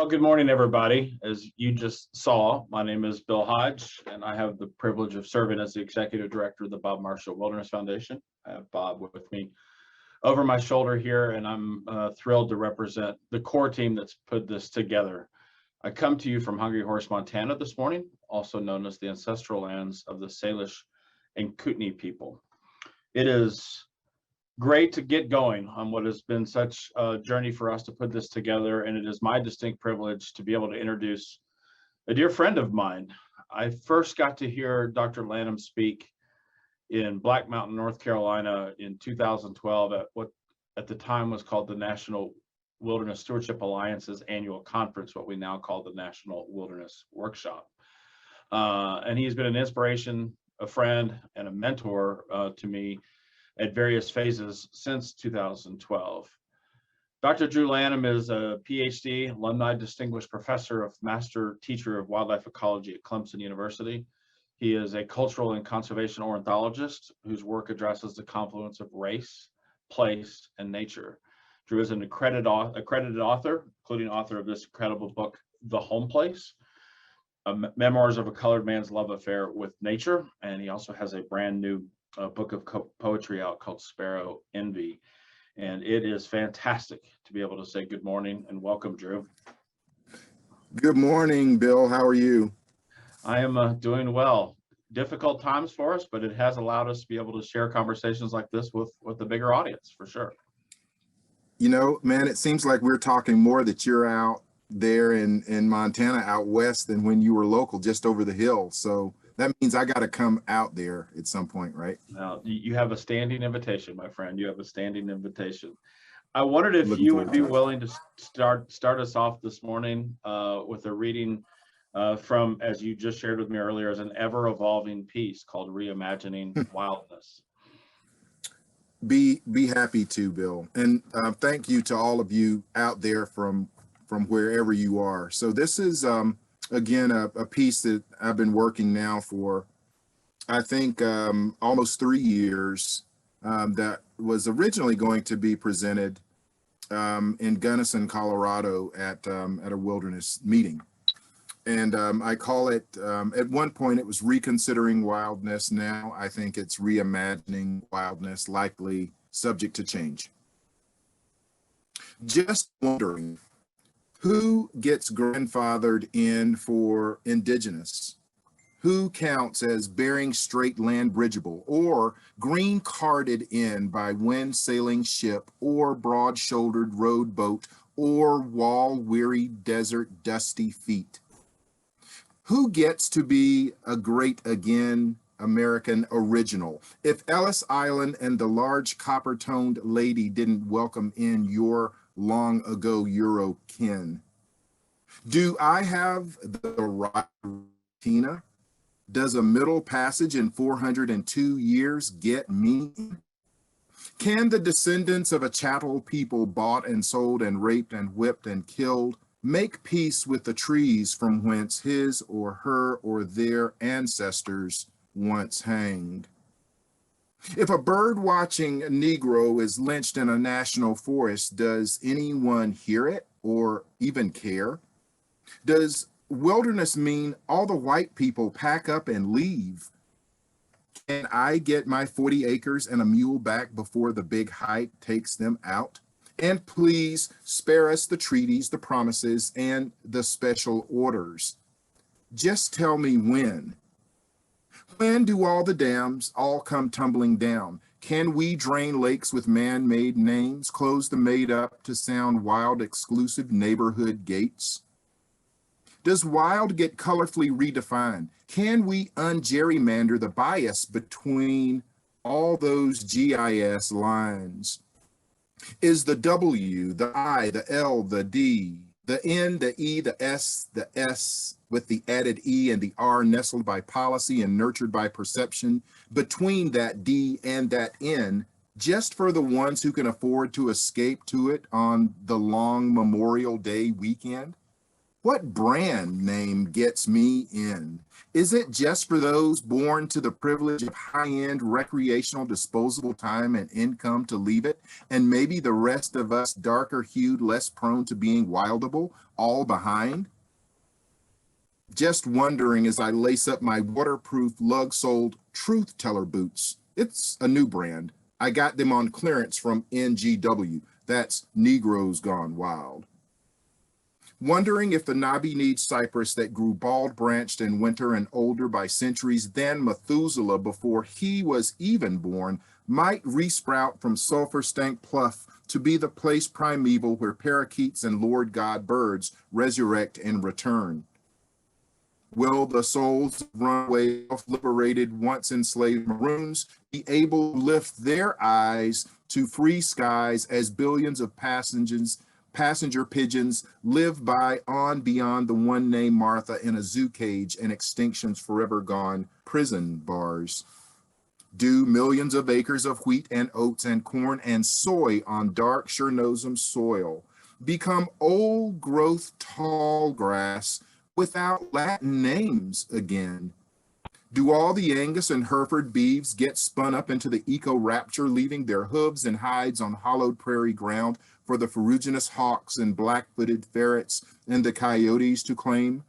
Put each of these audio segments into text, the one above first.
Well, good morning, everybody. As you just saw, my name is Bill Hodge, and I have the privilege of serving as the Executive Director of the Bob Marshall Wilderness Foundation. I have Bob with me over my shoulder here, and I'm thrilled to represent the core team that's put this together. I come to you from Hungry Horse, Montana this morning, also known as the ancestral lands of the Salish and Kootenai people. It is great to get going on what has been such a journey for us to put this together, and it is my distinct privilege to be able to introduce a dear friend of mine. I first got to hear Dr. Lanham speak in Black Mountain, North Carolina in 2012 at what at the time was called the National Wilderness Stewardship Alliance's annual conference, what we now call the National Wilderness Workshop. And he's been an inspiration, a friend, and a mentor to me at various phases since 2012. Dr. Drew Lanham is a PhD, Alumni Distinguished Professor of Master Teacher of Wildlife Ecology at Clemson University. He is a cultural and conservation ornithologist whose work addresses the confluence of race, place, and nature. Drew is an accredited author, including author of this incredible book, The Home Place, Memoirs of a Colored Man's Love Affair with Nature, and he also has a brand new book of poetry out called Sparrow Envy. And it is fantastic to be able to say good morning and welcome, Drew. Good morning, Bill. How are you? I am doing well. Difficult times for us, but it has allowed us to be able to share conversations like this with a bigger audience, for sure. You know, man, it seems like we're talking more that you're out there in Montana, out west, than when you were local, just over the hill. So that means I got to come out there at some point, right? Now, you have a standing invitation, my friend. You have a standing invitation. I wondered if you would be willing to start us off this morning with a reading from, as you just shared with me earlier, as an ever-evolving piece called Reimagining Wildness. Be happy to, Bill. And thank you to all of you out there from wherever you are. So this is again, a piece that I've been working now for, I think, almost 3 years, that was originally going to be presented in Gunnison, Colorado at a wilderness meeting. And I call it, at one point it was Reconsidering Wildness. Now I think it's Reimagining Wildness, likely subject to change. Just wondering, who gets grandfathered in for indigenous? Who counts as Bering Strait land bridgeable or green carded in by wind sailing ship or broad-shouldered road boat or wall-weary desert dusty feet? Who gets to be a great again American original if Ellis Island and the large copper-toned lady didn't welcome in your long ago Euro kin? Do I have the right, Tina? Does a middle passage in 402 years get me? Can the descendants of a chattel people bought and sold and raped and whipped and killed make peace with the trees from whence his or her or their ancestors once hanged? If a bird-watching Negro is lynched in a national forest, does anyone hear it or even care? Does wilderness mean all the white people pack up and leave? Can I get my 40 acres and a mule back before the big hike takes them out? And please spare us the treaties, the promises, and the special orders. Just tell me when. When do all the dams all come tumbling down? Can we drain lakes with man-made names, close the made-up to sound wild exclusive neighborhood gates? Does wild get colorfully redefined? Can we ungerrymander the bias between all those GIS lines? Is the W, the I, the L, the D, the N, the E, the S with the added E and the R nestled by policy and nurtured by perception between that D and that N, just for the ones who can afford to escape to it on the long Memorial Day weekend? What brand name gets me in? Is it just for those born to the privilege of high-end recreational disposable time and income to leave it, and maybe the rest of us darker-hued, less prone to being wildable, all behind? Just wondering as I lace up my waterproof lug-soled Truth Teller boots. It's a new brand. I got them on clearance from NGW. That's Negroes Gone Wild. Wondering if the knobby-kneed cypress that grew bald-branched in winter and older by centuries than Methuselah before he was even born might resprout from sulfur-stank pluff to be the place primeval where parakeets and Lord God birds resurrect and return. Will the souls of runaway, liberated, once enslaved maroons be able to lift their eyes to free skies as billions of passenger pigeons live by on beyond the one named Martha in a zoo cage and extinction's forever gone prison bars? Do millions of acres of wheat and oats and corn and soy on dark Chernosem soil become old growth tall grass without Latin names again? Do all the Angus and Hereford beeves get spun up into the eco-rapture, leaving their hooves and hides on hollowed prairie ground for the ferruginous hawks and black-footed ferrets and the coyotes to claim,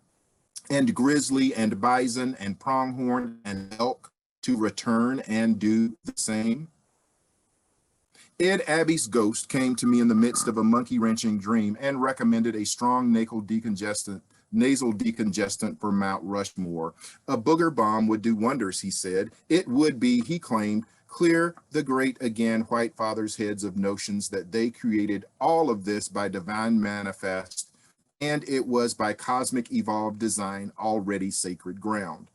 and grizzly and bison and pronghorn and elk to return and do the same? Ed Abbey's ghost came to me in the midst of a monkey-wrenching dream and recommended a strong nasal decongestant for Mount Rushmore. A booger bomb would do wonders, he said. It would be, he claimed, clear the great again white fathers' heads of notions that they created all of this by divine manifest, and it was by cosmic evolved design already sacred ground.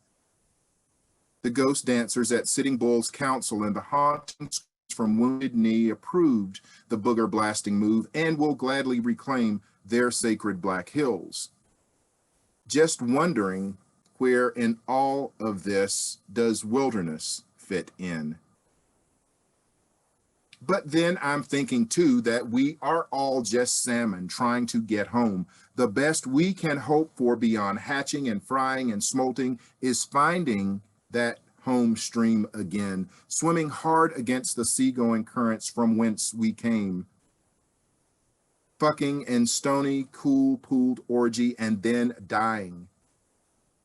The ghost dancers at Sitting Bull's council and the haunting from Wounded Knee approved the booger blasting move and will gladly reclaim their sacred Black Hills. Just wondering where in all of this does wilderness fit in? But then I'm thinking too that we are all just salmon trying to get home. The best we can hope for beyond hatching and frying and smolting is finding that home stream again, swimming hard against the seagoing currents from whence we came. Fucking in stony, cool, pooled orgy and then dying.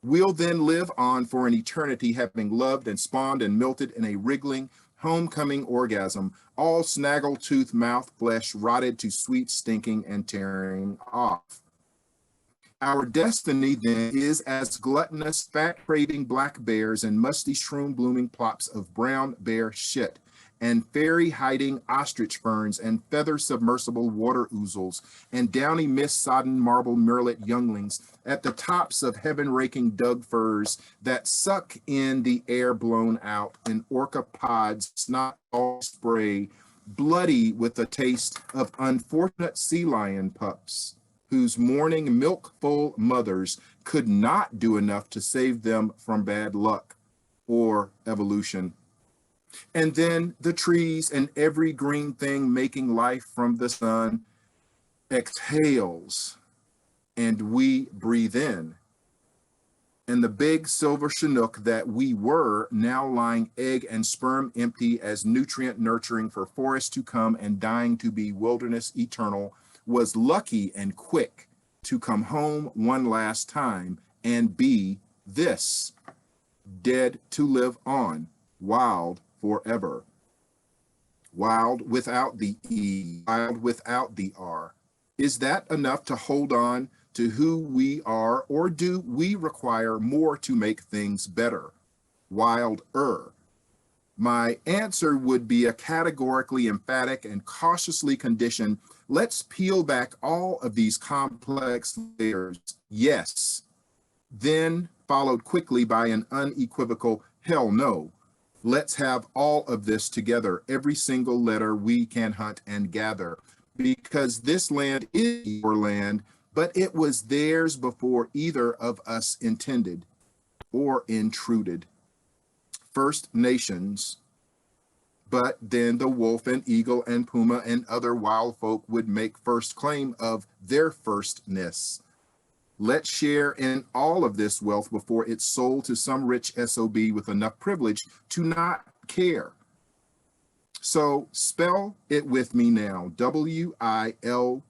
We'll then live on for an eternity, having loved and spawned and melted in a wriggling, homecoming orgasm, all snaggle-tooth mouth flesh rotted to sweet stinking and tearing off. Our destiny then is as gluttonous, fat-craving black bears and musty shroom-blooming plops of brown bear shit, and fairy-hiding ostrich ferns and feather-submersible water ouzels, and downy mist-sodden marble murrelet younglings at the tops of heaven-raking Doug firs that suck in the air blown out in orca pods, snot spray, bloody with the taste of unfortunate sea lion pups, whose mourning milk-full mothers could not do enough to save them from bad luck or evolution. And then the trees and every green thing making life from the sun exhales, and we breathe in. And the big silver Chinook that we were, now lying egg and sperm empty as nutrient nurturing for forests to come and dying to be wilderness eternal, was lucky and quick to come home one last time and be this, dead to live on, wild forever. Wild without the E, wild without the R. Is that enough to hold on to who we are, or do we require more to make things better? Wilder. My answer would be a categorically emphatic and cautiously conditioned, let's peel back all of these complex layers, yes. Then followed quickly by an unequivocal, hell no. Let's have all of this together, every single letter we can hunt and gather, because this land is your land, but it was theirs before either of us intended or intruded. First Nations, but then the wolf and eagle and puma and other wild folk would make first claim of their firstness. Let's share in all of this wealth before it's sold to some rich SOB with enough privilege to not care. So spell it with me now, WILD.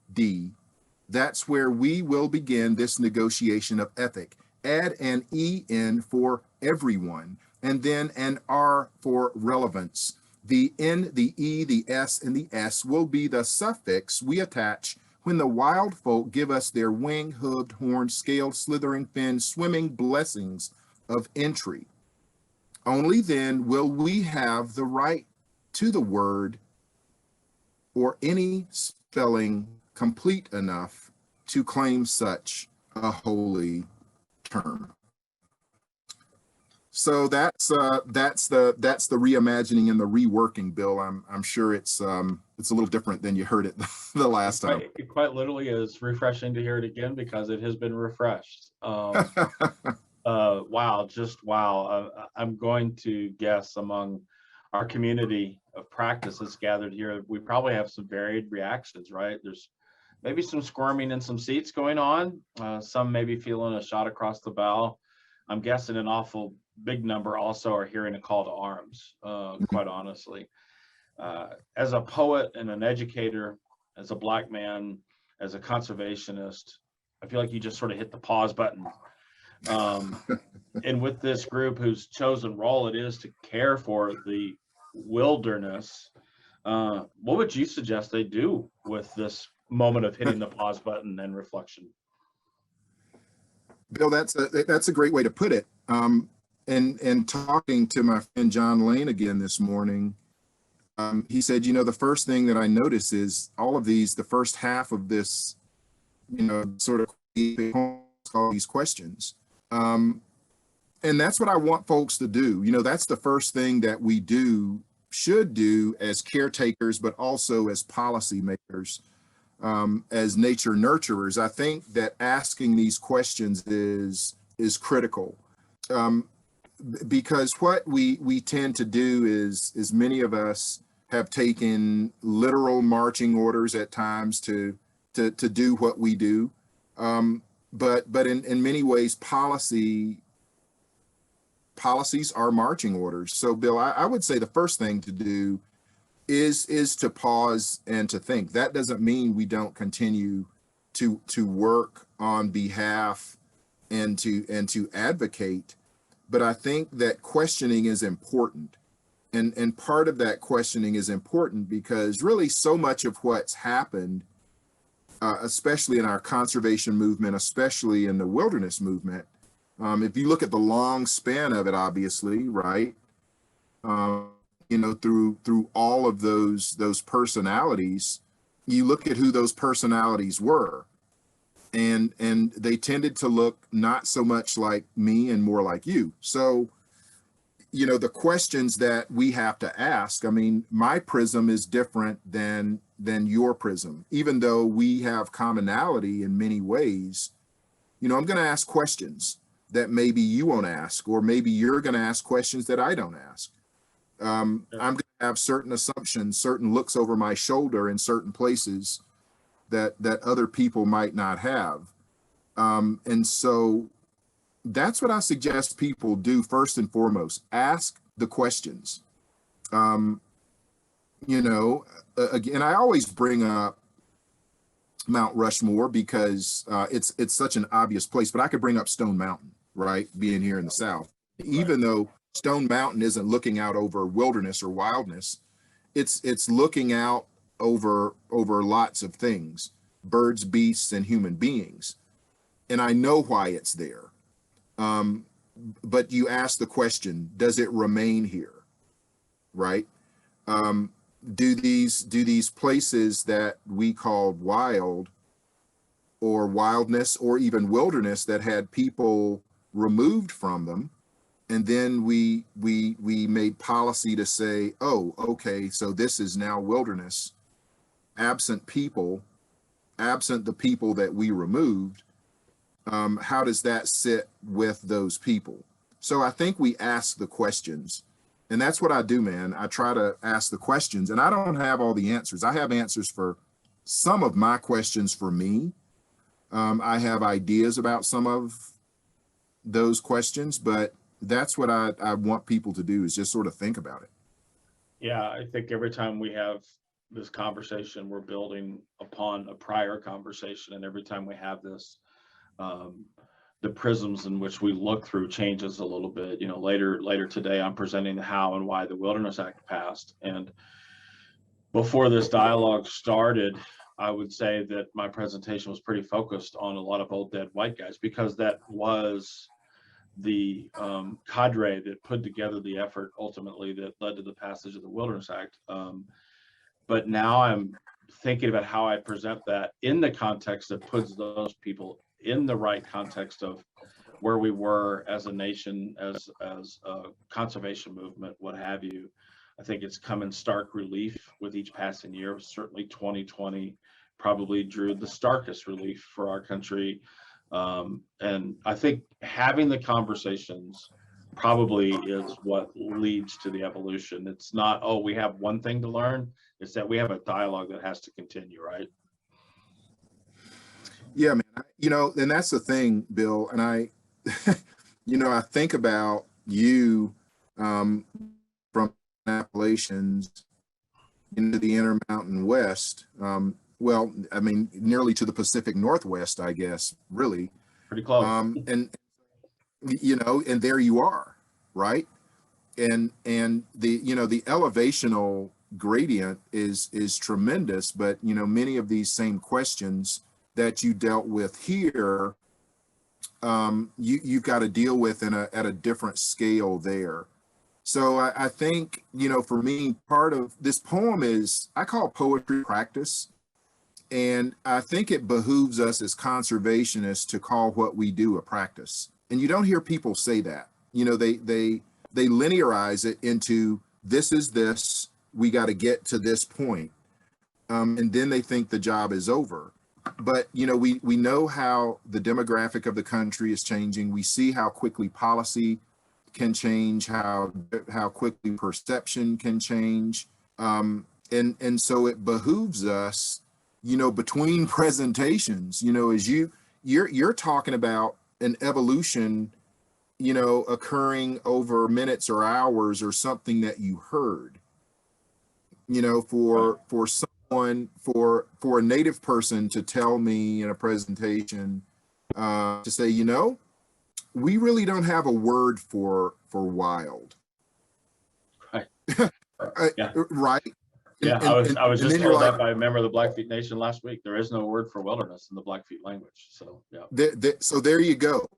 That's where we will begin this negotiation of ethic. Add an EN for everyone, and then an R for relevance. The N, the E, the S, and the S will be the suffix we attach when the wild folk give us their wing, hooved, horned, scaled, slithering, fin, swimming blessings of entry. Only then will we have the right to the word or any spelling complete enough to claim such a holy term. So that's the reimagining and the reworking, Bill. I'm sure it's a little different than you heard it the last time. It quite literally is refreshing to hear it again because it has been refreshed. Wow, just wow. I'm going to guess among our community of practice that's gathered here, we probably have some varied reactions, right? There's maybe some squirming in some seats going on. Some maybe feeling a shot across the bow. I'm guessing an awful big number also are hearing a call to arms, quite honestly. As a poet and an educator, as a Black man, as a conservationist, I feel like you just sort of hit the pause button. And with this group whose chosen role it is to care for the wilderness, what would you suggest they do with this moment of hitting the pause button and reflection? Bill, that's a great way to put it. And talking to my friend John Lane again this morning, he said, the first thing that I notice is all of these, the first half of this, sort of all these questions. And that's what I want folks to do. That's the first thing that we should do as caretakers, but also as policymakers, as nature nurturers. I think that asking these questions is critical. Because what we tend to do is many of us have taken literal marching orders at times to do what we do. But in many ways, policies are marching orders. So Bill, I would say the first thing to do is to pause and to think. That doesn't mean we don't continue to work on behalf and to advocate. But I think that questioning is important. And part of that questioning is important because really so much of what's happened, especially in our conservation movement, especially in the wilderness movement, if you look at the long span of it, obviously, right, through all of those personalities, you look at who those personalities were. And they tended to look not so much like me and more like you. So, the questions that we have to ask, my prism is different than your prism, even though we have commonality in many ways. I'm going to ask questions that maybe you won't ask, or maybe you're going to ask questions that I don't ask. I'm going to have certain assumptions, certain looks over my shoulder in certain places that other people might not have. And so that's what I suggest people do first and foremost. Ask the questions. Again, I always bring up Mount Rushmore because it's such an obvious place, but I could bring up Stone Mountain, right? Being here in the South, even though Stone Mountain isn't looking out over wilderness or wildness, it's looking out over lots of things, birds, beasts, and human beings. And I know why it's there. But you ask the question, does it remain here? Right? Do these places that we called wild or wildness or even wilderness that had people removed from them, and then we made policy to say, oh, okay, so this is now wilderness, absent the people that we removed, how does that sit with those people? So I think we ask the questions, and that's what I do, man. I try to ask the questions, and I don't have all the answers. I have answers for some of my questions for me, I have ideas about some of those questions, but that's what I want people to do, is just sort of think about it. Yeah, I think every time we have this conversation, we're building upon a prior conversation, and every time we have this, the prisms in which we look through changes a little bit. You know, later today, I'm presenting the how and why the Wilderness Act passed, and before this dialogue started, I would say that my presentation was pretty focused on a lot of old dead white guys, because that was the cadre that put together the effort ultimately that led to the passage of the Wilderness Act. But now I'm thinking about how I present that in the context that puts those people in the right context of where we were as a nation, as a conservation movement, what have you. I think it's come in stark relief with each passing year. Certainly 2020 probably drew the starkest relief for our country. And I think having the conversations probably is what leads to the evolution. It's not, oh, we have one thing to learn. It's that we have a dialogue that has to continue, right? Yeah, man. You know, and that's the thing, Bill. And I, you know, I think about you from Appalachians into the Intermountain West. Well, I mean, nearly to the Pacific Northwest, I guess, really. Pretty close. And you know, and there you are, right? And the, you know, the elevational gradient is tremendous, but you know, many of these same questions that you dealt with here, you've got to deal with at a different scale there. So I think, you know, for me, part of this poem is, I call poetry practice. And I think it behooves us as conservationists to call what we do a practice. And you don't hear people say that. You know, they linearize it into, this is this, we got to get to this point. And then they think the job is over. But, you know, we know how the demographic of the country is changing. We see how quickly policy can change, how quickly perception can change. And so it behooves us, you know, between presentations, you know, as you're talking about an evolution, you know, occurring over minutes or hours or something that you heard, you know, for someone, for a native person to tell me in a presentation, to say, you know, we really don't have a word for wild. Right. Yeah. Right. Yeah, I was just told that by a member of the Blackfeet Nation last week. There is no word for wilderness in the Blackfeet language. So yeah. So there you go.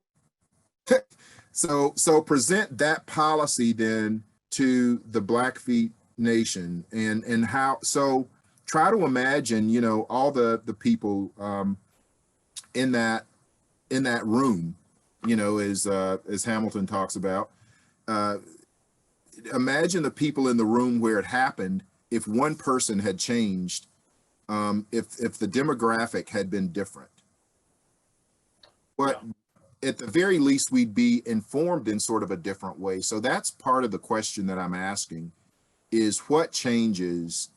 So present that policy then to the Blackfeet Nation, and how. So try to imagine, you know, all the people in that room, you know, as Hamilton talks about. Imagine the people in the room where it happened. If one person had changed, if the demographic had been different, but at the very least, we'd be informed in sort of a different way. So that's part of the question that I'm asking, is what changes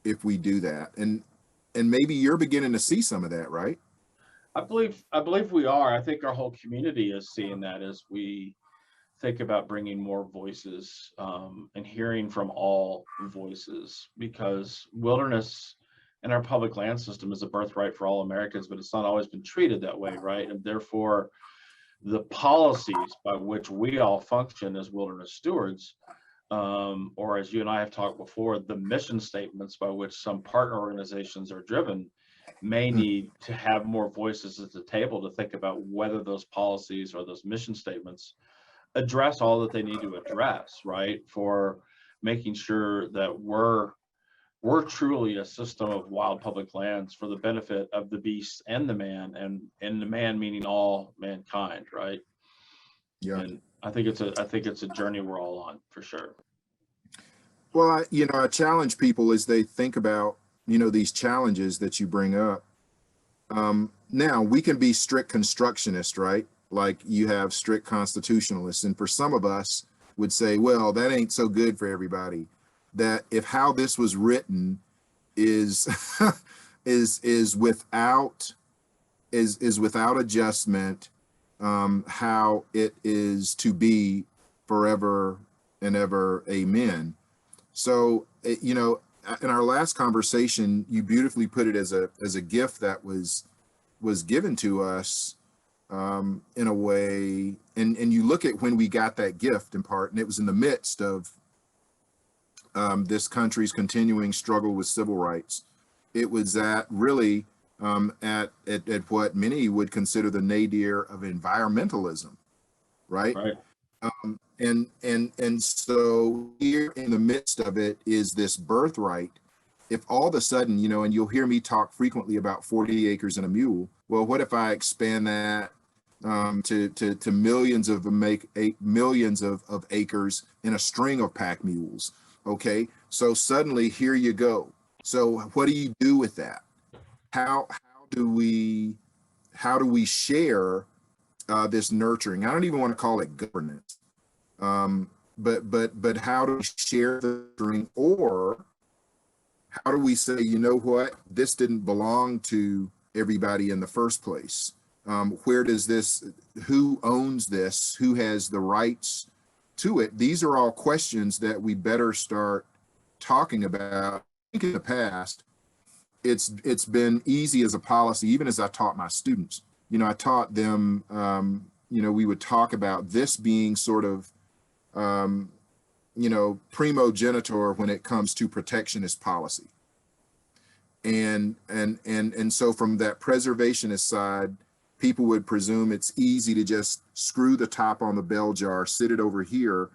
if we do that? And maybe you're beginning to see some of that, right? I believe we are. I think our whole community is seeing that as we think about bringing more voices and hearing from all voices, because wilderness and our public land system is a birthright for all Americans, but it's not always been treated that way, right? And therefore, the policies by which we all function as wilderness stewards, or as you and I have talked before, the mission statements by which some partner organizations are driven, may need to have more voices at the table to think about whether those policies or those mission statements address all that they need to address, right? For making sure that we're truly a system of wild public lands for the benefit of the beast and the man, and the man meaning all mankind, right? Yeah. And I think it's a journey we're all on, for sure. Well, you know, I challenge people as they think about, you know, these challenges that you bring up. Now we can be strict constructionists, right? Like you have strict constitutionalists, and for some of us would say, well, that ain't so good for everybody. That if how this was written is is without is without adjustment, how it is to be forever and ever. Amen. So, you know, in our last conversation, you beautifully put it as a gift that was given to us, in a way, and you look at when we got that gift in part, and it was in the midst of this country's continuing struggle with civil rights. It was at really at what many would consider the nadir of environmentalism, right? Right. And so here in the midst of it is this birthright. If all of a sudden, you know, and you'll hear me talk frequently about 40 acres and a mule. Well, what if I expand that to millions of acres in a string of pack mules? Okay, so suddenly here you go. So what do you do with that? How do we share this nurturing? I don't even want to call it governance, but how do we share the nurturing, or how do we say, you know what, this didn't belong to everybody in the first place? Where does this? Who owns this? Who has the rights to it? These are all questions that we better start talking about. I think in the past, it's been easy as a policy, even as I taught my students. You know, I taught them, you know, we would talk about this being sort of, you know, primogenitor when it comes to protectionist policy. And so from that preservationist side, people would presume it's easy to just screw the top on the bell jar, sit it over here,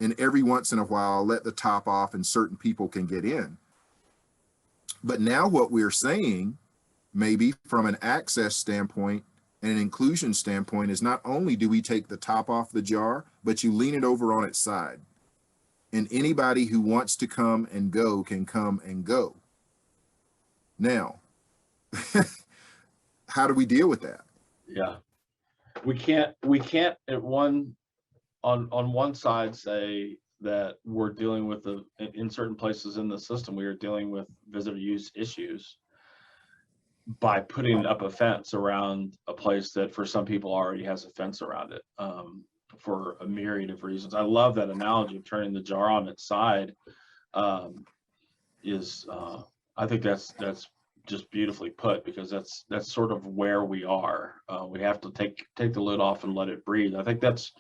and every once in a while let the top off and certain people can get in. But now what we're saying, maybe from an access standpoint and an inclusion standpoint, is not only do we take the top off the jar, but you lean it over on its side. And anybody who wants to come and go can come and go. Now, how do we deal with that? Yeah. We can't at on one side say that we're dealing with in certain places in the system, we are dealing with visitor use issues by putting up a fence around a place that for some people already has a fence around it, for a myriad of reasons. I love that analogy of turning the jar on its side. I think that's just beautifully put, because that's sort of where we are. We have to take the lid off and let it breathe. I think that's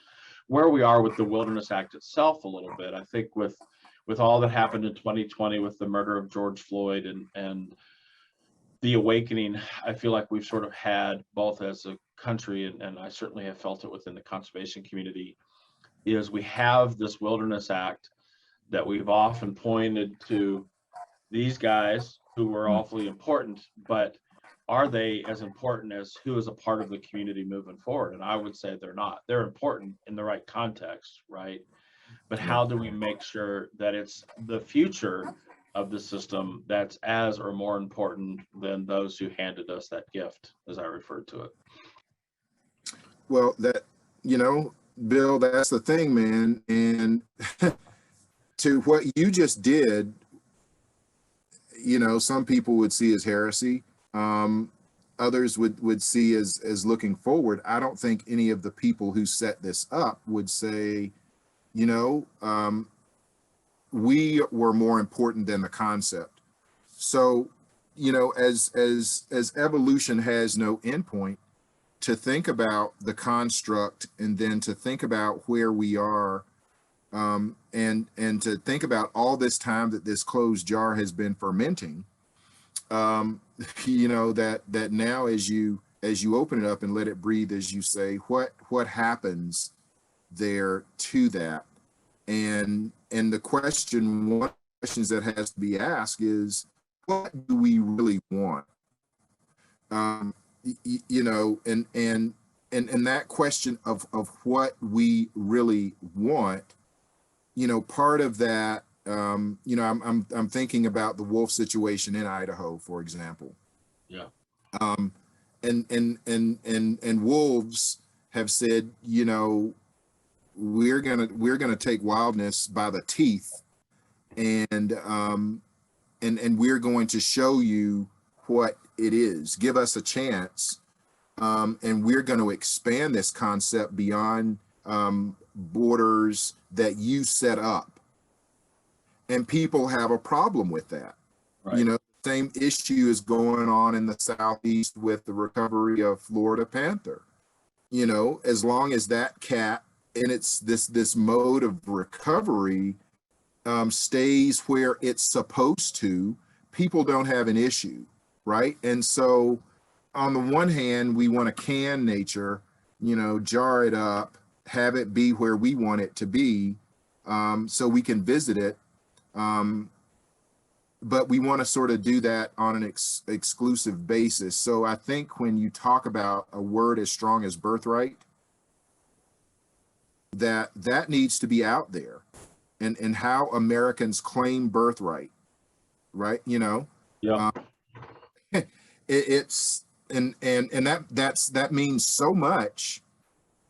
where we are with the Wilderness Act itself a little bit. I think with all that happened in 2020 with the murder of George Floyd and the awakening, I feel like we've sort of had, both as a country, and I certainly have felt it within the conservation community, is we have this Wilderness Act that we've often pointed to these guys who were awfully important, but are they as important as who is a part of the community moving forward? And I would say they're not. They're important in the right context, right? But how do we make sure that it's the future of the system that's as or more important than those who handed us that gift, as I referred to it? Well, that, you know, Bill, that's the thing, man. And to what you just did, you know, some people would see as heresy. Others would see as looking forward. I don't think any of the people who set this up would say, you know, we were more important than the concept. So, you know, as evolution has no endpoint, to think about the construct and then to think about where we are, and to think about all this time that this closed jar has been fermenting, you know, that now as you open it up and let it breathe, as you say, what happens there to that? And the question, one of the questions that has to be asked is, what do we really want? You know, and that question of what we really want, you know, part of that, you know, I'm thinking about the wolf situation in Idaho, for example. Yeah. And wolves have said, you know, we're gonna take wildness by the teeth, and we're going to show you what it is. Give us a chance And we're going to expand this concept beyond borders that you set up. And people have a problem with that. Right. You know, same issue is going on in the Southeast with the recovery of Florida panther. You know, as long as that cat and it's this mode of recovery stays where it's supposed to, people don't have an issue, right? And so on the one hand, we want to can nature, you know, jar it up, have it be where we want it to be, so we can visit it. But we want to sort of do that on an exclusive basis. So I think when you talk about a word as strong as birthright, that needs to be out there, and how Americans claim birthright, right? You know, Yeah. It's and that means so much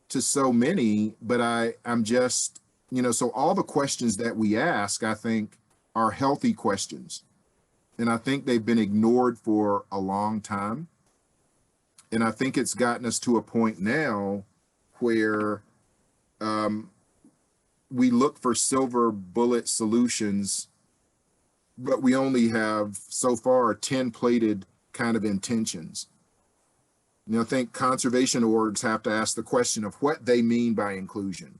to so many. But I'm just, you know, so all the questions that we ask, I think, are healthy questions. And I think they've been ignored for a long time. And I think it's gotten us to a point now where we look for silver bullet solutions, but we only have so far 10-plated kind of intentions. You know, I think conservation orgs have to ask the question of what they mean by inclusion,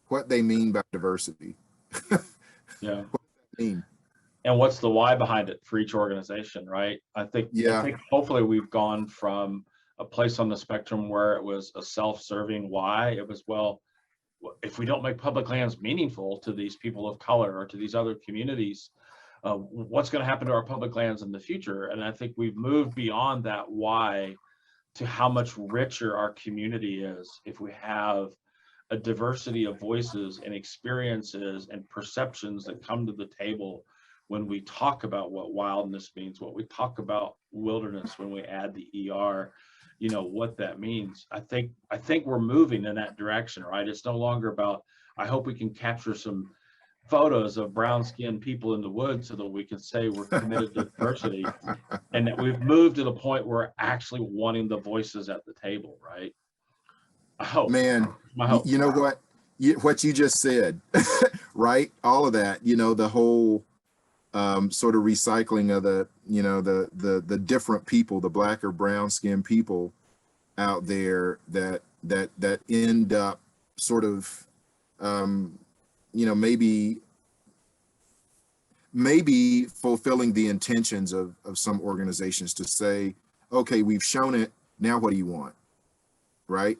what they mean by diversity. Yeah. What does that mean? And what's the why behind it for each organization, right? I think hopefully we've gone from a place on the spectrum where it was a self-serving why. It was, well, if we don't make public lands meaningful to these people of color or to these other communities, what's going to happen to our public lands in the future? And I think we've moved beyond that why to how much richer our community is if we have a diversity of voices and experiences and perceptions that come to the table when we talk about what wildness means, what we talk about wilderness, when we add the ER, you know, what that means. I think we're moving in that direction, right? It's no longer about, I hope we can capture some photos of brown-skinned people in the woods so that we can say we're committed to diversity, and that we've moved to the point where we're actually wanting the voices at the table, right? I hope. Man, you know what you just said, right? All of that, you know, the whole sort of recycling of the, you know, the different people, the black or brown skinned people out there that end up sort of, you know, maybe fulfilling the intentions of some organizations to say, okay, we've shown it, now what do you want, right?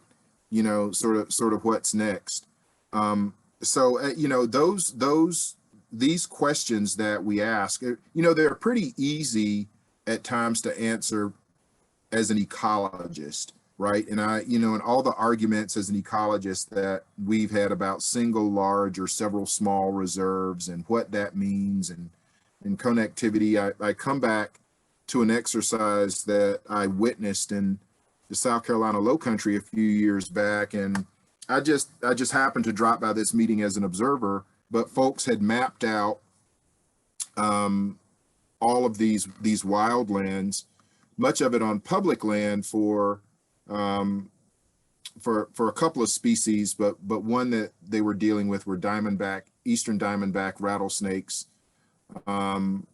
You know, sort of what's next. So you know, these questions that we ask, you know, they're pretty easy at times to answer as an ecologist, right? And you know, and all the arguments as an ecologist that we've had about single large or several small reserves and what that means and connectivity, I come back to an exercise that I witnessed in the South Carolina Lowcountry a few years back, and I just happened to drop by this meeting as an observer. But folks had mapped out all of these wildlands, much of it on public land for a couple of species, but one that they were dealing with were Diamondback, eastern Diamondback rattlesnakes, and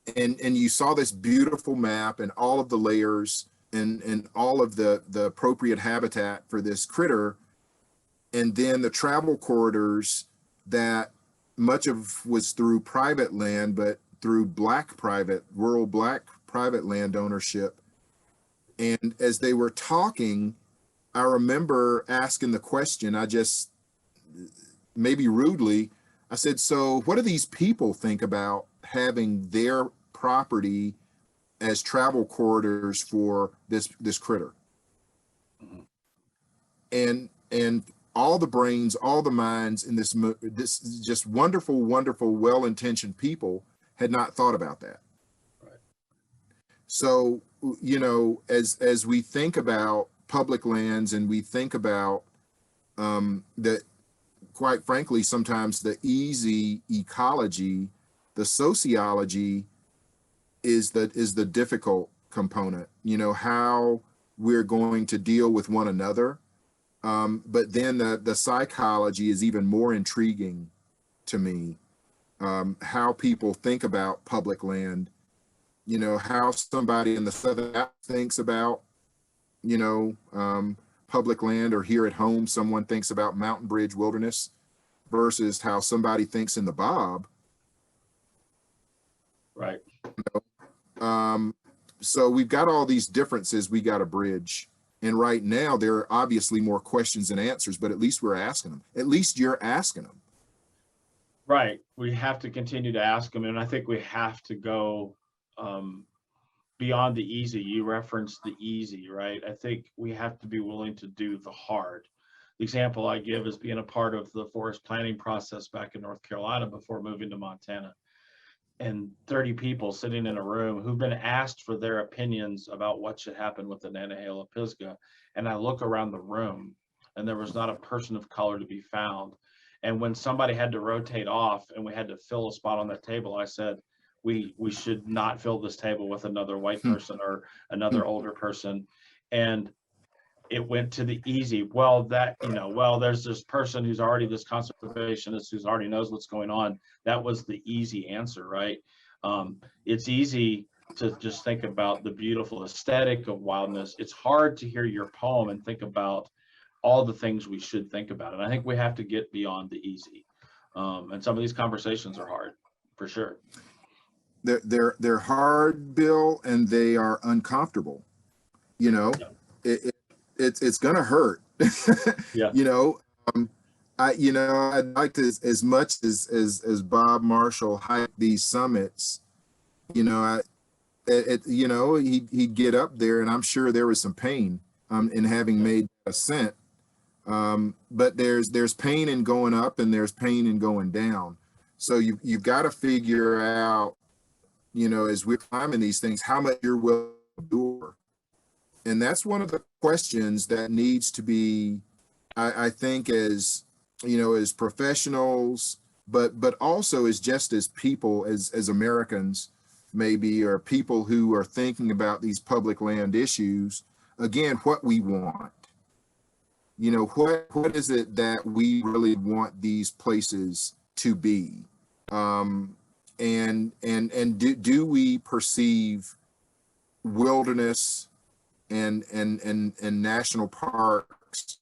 you saw this beautiful map and all of the layers and all of the appropriate habitat for this critter. And then the travel corridors that much of was through private land, but through rural black private land ownership. And as they were talking, I remember asking the question, I just, maybe rudely, I said, so what do these people think about having their property as travel corridors for this critter? And all the brains, all the minds in this just wonderful, well-intentioned people had not thought about that. Right. So, you know, as we think about public lands and we think about that, quite frankly, sometimes the easy ecology, the sociology is the difficult component, you know, how we're going to deal with one another. But then the psychology is even more intriguing to me. How people think about public land, you know, how somebody in the Southern Alps thinks about, you know, public land, or here at home, someone thinks about Mountain Bridge Wilderness versus how somebody thinks in the Bob. Right. So we've got all these differences we got to bridge. And right now, there are obviously more questions than answers, but at least we're asking them. At least you're asking them. Right. We have to continue to ask them. And I think we have to go beyond the easy. You referenced the easy, right? I think we have to be willing to do the hard. The example I give is being a part of the forest planning process back in North Carolina before moving to Montana. And 30 people sitting in a room who've been asked for their opinions about what should happen with the Nantahala Pisgah. And I look around the room and there was not a person of color to be found. And when somebody had to rotate off and we had to fill a spot on that table, I said, we should not fill this table with another white person or another older person. And it went to the easy. Well, that, you know, well, there's this person who's already this conservationist who's already knows what's going on. That was the easy answer, right? It's easy to just think about the beautiful aesthetic of wildness. It's hard to hear your poem and think about all the things we should think about. And I think we have to get beyond the easy. And some of these conversations are hard, for sure. They're hard, Bill, and they are uncomfortable. You know, yeah. It's gonna hurt. Yeah. You know, I'd like to, as much as Bob Marshall hyped these summits, you know, you know, he'd get up there, and I'm sure there was some pain in having made ascent. But there's pain in going up, and there's pain in going down. So you've got to figure out, you know, as we're climbing these things, how much you're willing to endure. And that's one of the questions that needs to be, I think, as, you know, as professionals, but also as just as people, as Americans, maybe, or people who are thinking about these public land issues, again, what we want. You know, what is it that we really want these places to be? And do we perceive wilderness and national parks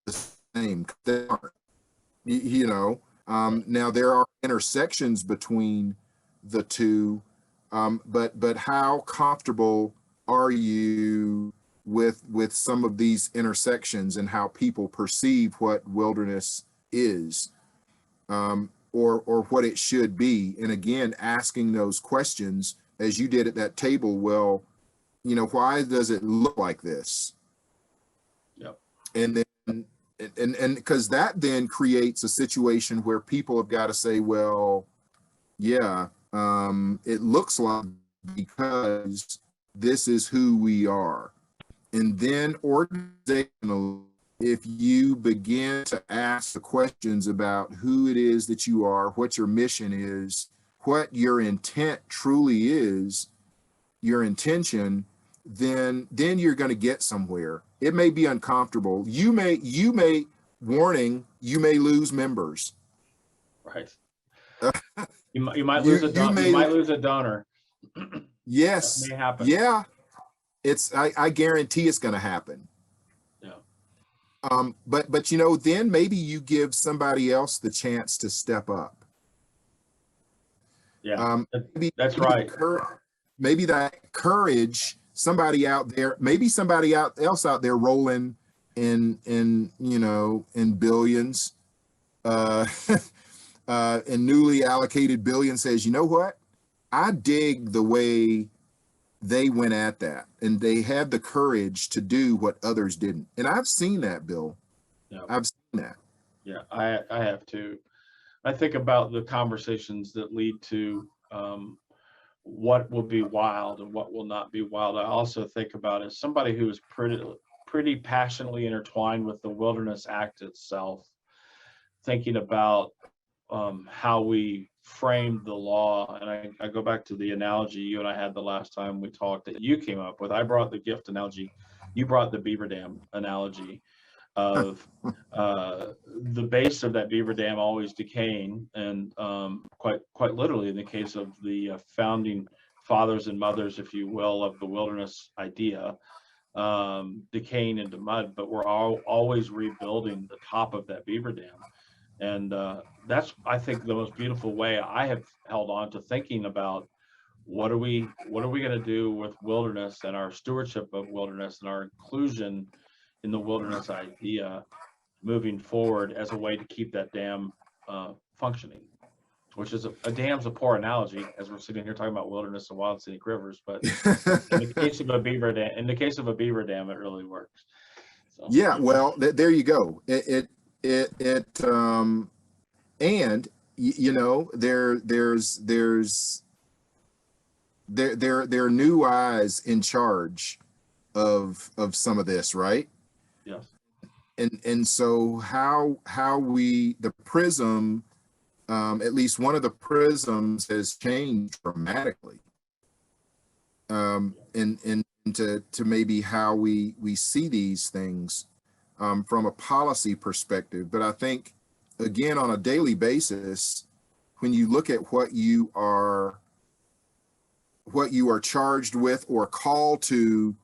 the same? They aren't. You know, now there are intersections between the two, but how comfortable are you with some of these intersections and how people perceive what wilderness is, or what it should be? And again, asking those questions as you did at that table. Well, you know, why does it look like this? Yep. And then, and because that then creates a situation where people have got to say, well, yeah, it looks like, because this is who we are. And then organizationally, if you begin to ask the questions about who it is that you are, what your mission is, what your intent truly is, your intention, then you're going to get somewhere. It may be uncomfortable. You may warning, you may lose members. Right. You might lose a donor. You might lose a donor. Yes. That may happen. Yeah. I guarantee it's going to happen. Yeah. But you know, then maybe you give somebody else the chance to step up. Yeah. That's right. Maybe that courage, somebody out there, maybe somebody else out there rolling in you know, in billions, and newly allocated billions, says, you know what? I dig the way they went at that, and they had the courage to do what others didn't. And I've seen that, Bill. Yeah. I've seen that. Yeah, I have too. I think about the conversations that lead to what will be wild and what will not be wild. I also think about, as somebody who is pretty passionately intertwined with the Wilderness Act itself, thinking about how we framed the law. And I go back to the analogy you and I had the last time we talked that you came up with. I brought the gift analogy. You brought the beaver dam analogy of the base of that beaver dam always decaying, and quite literally in the case of the founding fathers and mothers, if you will, of the wilderness idea, decaying into mud, but we're always rebuilding the top of that beaver dam. And that's, I think, the most beautiful way I have held on to thinking about what are we going to do with wilderness and our stewardship of wilderness and our inclusion in the wilderness idea moving forward as a way to keep that dam functioning, which is a dam's a poor analogy as we're sitting here talking about wilderness and wild scenic rivers, but in the case of a beaver dam, it really works. So. Yeah, well, there you go. And you know, there are new eyes in charge of some of this, right? Yes. And so how we, the prism, at least one of the prisms has changed dramatically, and to maybe how we see these things from a policy perspective. But I think, again, on a daily basis, when you look at what you are charged with or called to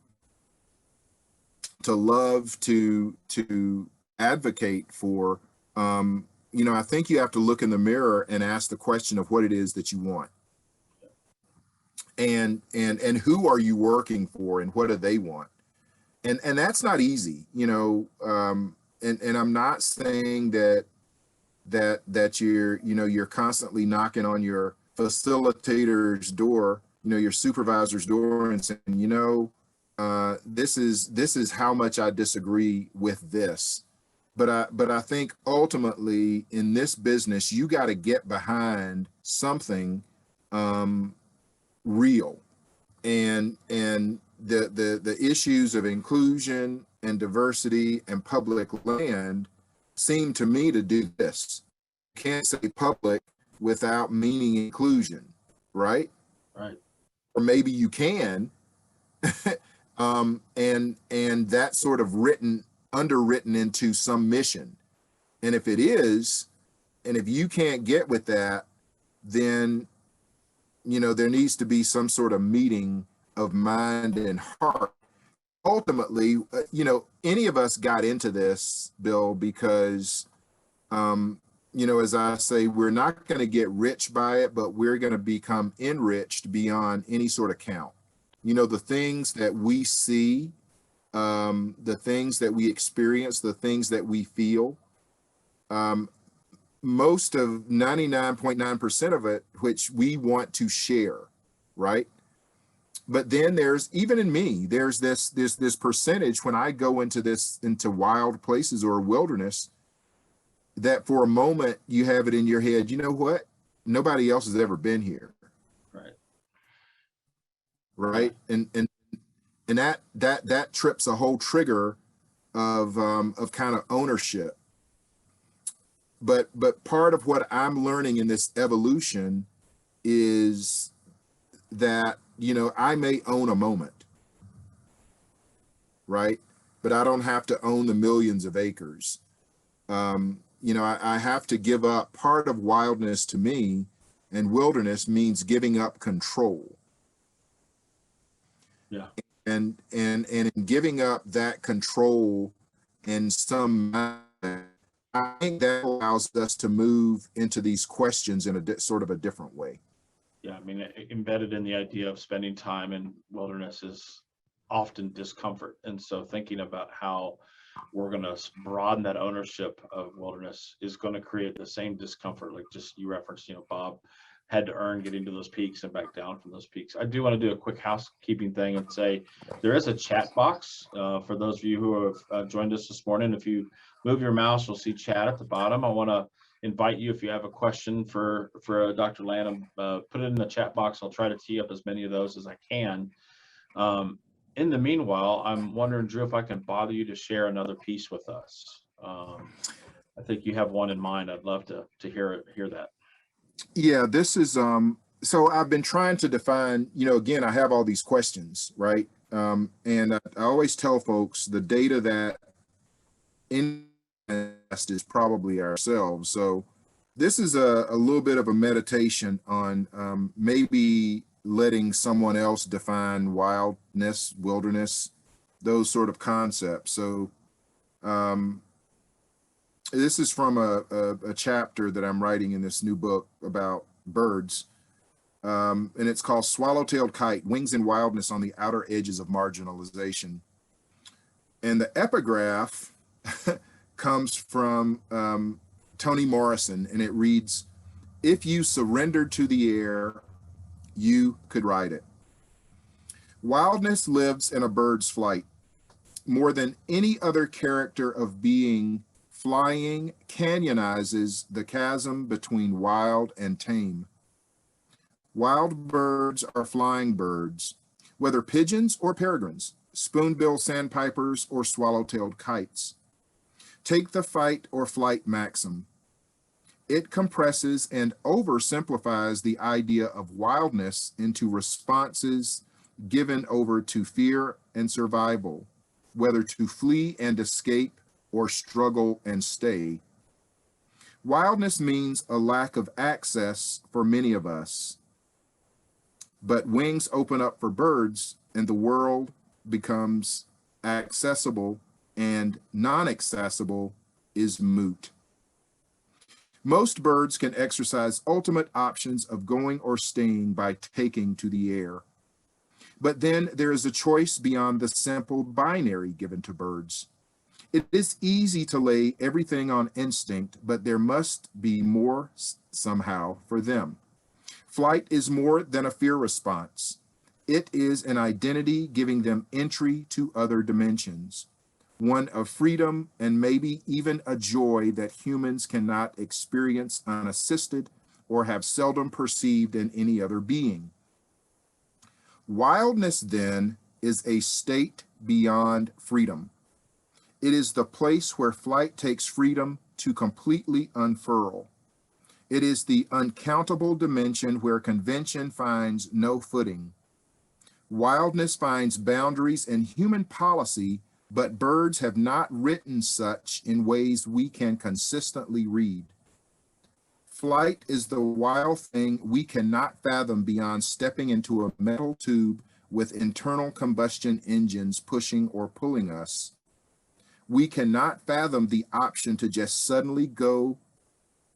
love, to advocate for, you know, I think you have to look in the mirror and ask the question of what it is that you want. And who are you working for, and what do they want? And that's not easy, you know. And I'm not saying that you're constantly knocking on your facilitator's door, you know, your supervisor's door, and saying, you know, this is how much I disagree with this. But I think ultimately in this business, you got to get behind something real, and the issues of inclusion and diversity and public land seem to me to do this. You can't say public without meaning inclusion, right? Right. Or maybe you can, and that's sort of underwritten into some mission. And if it is, and if you can't get with that, then, you know, there needs to be some sort of meeting of mind and heart. Ultimately, you know, any of us got into this, Bill, because, you know, as I say, we're not going to get rich by it, but we're going to become enriched beyond any sort of count. You know, the things that we see, the things that we experience, the things that we feel, most of 99.9% of it, which we want to share, right? But then there's, even in me, there's this percentage when I go into wild places or wilderness, that for a moment you have it in your head, you know what? Nobody else has ever been here. Right. And that trips a whole trigger of kind of ownership. But part of what I'm learning in this evolution is that, you know, I may own a moment, right? But I don't have to own the millions of acres. You know, I have to give up part of wildness to me, and wilderness means giving up control. Yeah. And in giving up that control in some, I think that allows us to move into these questions in a sort of a different way. Yeah, I mean, embedded in the idea of spending time in wilderness is often discomfort. And so thinking about how we're going to broaden that ownership of wilderness is going to create the same discomfort. Like just you referenced, you know, Bob had to earn getting to those peaks and back down from those peaks. I do want to do a quick housekeeping thing and say there is a chat box for those of you who have joined us this morning. If you move your mouse, you'll see chat at the bottom. I want to invite you, if you have a question for Dr. Lanham, put it in the chat box. I'll try to tee up as many of those as I can. In the meanwhile, I'm wondering, Drew, if I can bother you to share another piece with us. I think you have one in mind. I'd love to hear that. Yeah, this is so I've been trying to define, again, I have all these questions, right? And I always tell folks the data that invest is probably ourselves. So this is a little bit of a meditation on maybe letting someone else define wildness, wilderness, those sort of concepts. So this is from a chapter that I'm writing in this new book about birds. And it's called Swallow-Tailed Kite, Wings and Wildness on the Outer Edges of Marginalization. And the epigraph comes from Toni Morrison, and it reads, "If you surrendered to the air, you could ride it." Wildness lives in a bird's flight. More than any other character of being, flying canyonizes the chasm between wild and tame. Wild birds are flying birds, whether pigeons or peregrines, spoonbill sandpipers or swallow-tailed kites. Take the fight or flight maxim. It compresses and oversimplifies the idea of wildness into responses given over to fear and survival, whether to flee and escape or struggle and stay. Wildness means a lack of access for many of us, but wings open up for birds and the world becomes accessible, and non-accessible is moot. Most birds can exercise ultimate options of going or staying by taking to the air. But then there is a choice beyond the simple binary given to birds. It is easy to lay everything on instinct, but there must be more somehow for them. Flight is more than a fear response. It is an identity giving them entry to other dimensions, one of freedom and maybe even a joy that humans cannot experience unassisted or have seldom perceived in any other being. Wildness, then, is a state beyond freedom. It is the place where flight takes freedom to completely unfurl. It is the uncountable dimension where convention finds no footing. Wildness finds boundaries in human policy, but birds have not written such in ways we can consistently read. Flight is the wild thing we cannot fathom beyond stepping into a metal tube with internal combustion engines pushing or pulling us. We cannot fathom the option to just suddenly go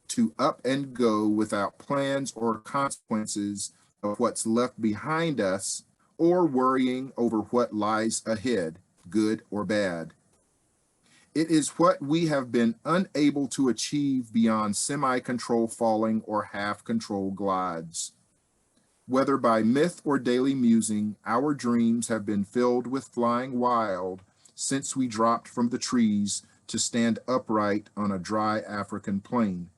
to up and go without plans or consequences of what's left behind us, or worrying over what lies ahead, good or bad. It is what we have been unable to achieve beyond semi-control falling or half-control glides. Whether by myth or daily musing, our dreams have been filled with flying wild since we dropped from the trees to stand upright on a dry African plain.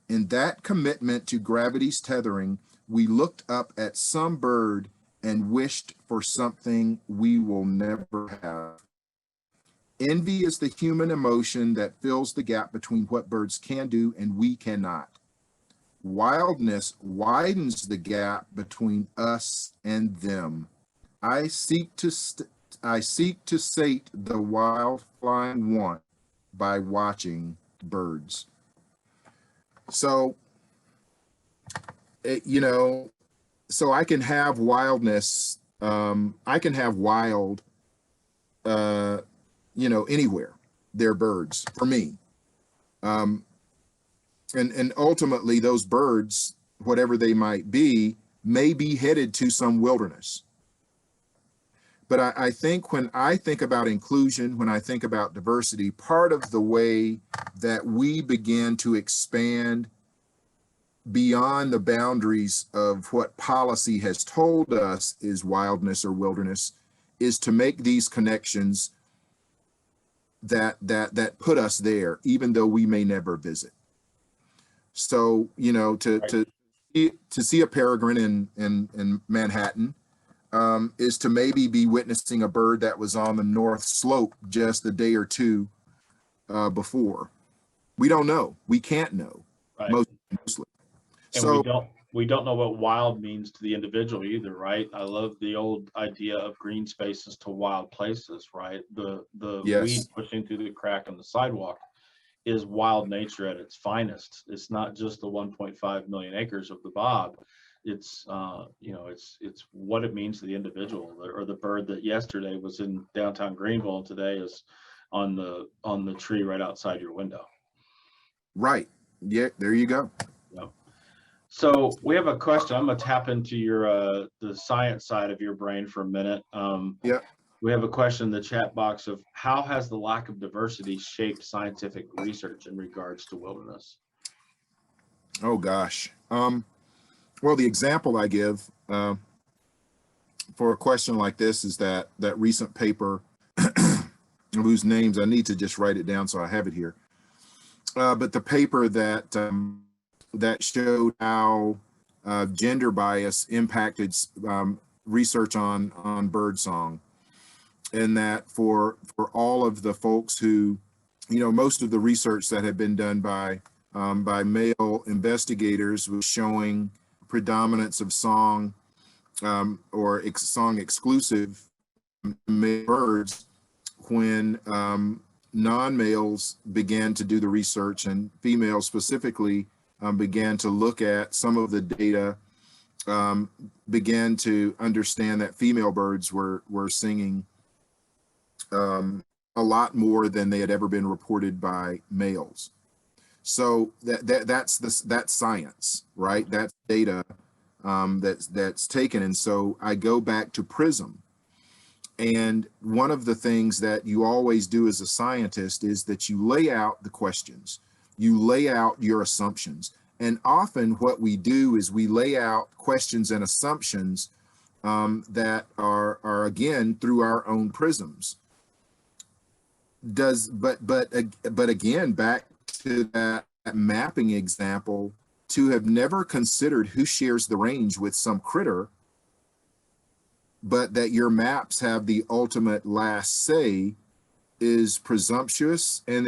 In that commitment to gravity's tethering, we looked up at some bird and wished for something we will never have. Envy is the human emotion that fills the gap between what birds can do and we cannot. Wildness widens the gap between us and them. I seek to sate the wild flying want by watching birds. So, so I can have wildness, I can have wild, anywhere. They're birds for me. And ultimately those birds, whatever they might be headed to some wilderness. But I think when I think about inclusion, when I think about diversity, part of the way that we begin to expand beyond the boundaries of what policy has told us is wildness or wilderness is to make these connections that put us there, even though we may never visit. So, to see a peregrine in Manhattan is to maybe be witnessing a bird that was on the North Slope just a day or two before. We don't know. We can't know, Right. mostly. And So we don't know what wild means to the individual either, right? I love the old idea of green spaces to wild places, right? The weed yes, pushing through the crack on the sidewalk is wild nature at its finest. It's not just the 1.5 million acres of the Bob. It's it's what it means to the individual, or the bird that yesterday was in downtown Greenville and today is on the tree right outside your window. right. Yeah, there you go. Yeah. So we have a question. I'm gonna tap into your the science side of your brain for a minute. Yeah. We have a question in the chat box of how has the lack of diversity shaped scientific research in regards to wilderness? Oh gosh. Well, the example I give for a question like this is that recent paper, whose names I need to just write it down so I have it here. But the paper that that showed how gender bias impacted research on birdsong, and that for all of the folks who, most of the research that had been done by male investigators was showing predominance of song or song exclusive male birds, when non-males began to do the research, and females specifically began to look at some of the data, began to understand that female birds were singing a lot more than they had ever been reported by males. So that's science, right? That's data that's taken. And so I go back to PRISM. And one of the things that you always do as a scientist is that you lay out the questions, you lay out your assumptions. And often what we do is we lay out questions and assumptions that are again through our own prisms. But again, back to that mapping example, to have never considered who shares the range with some critter, but that your maps have the ultimate last say, is presumptuous, and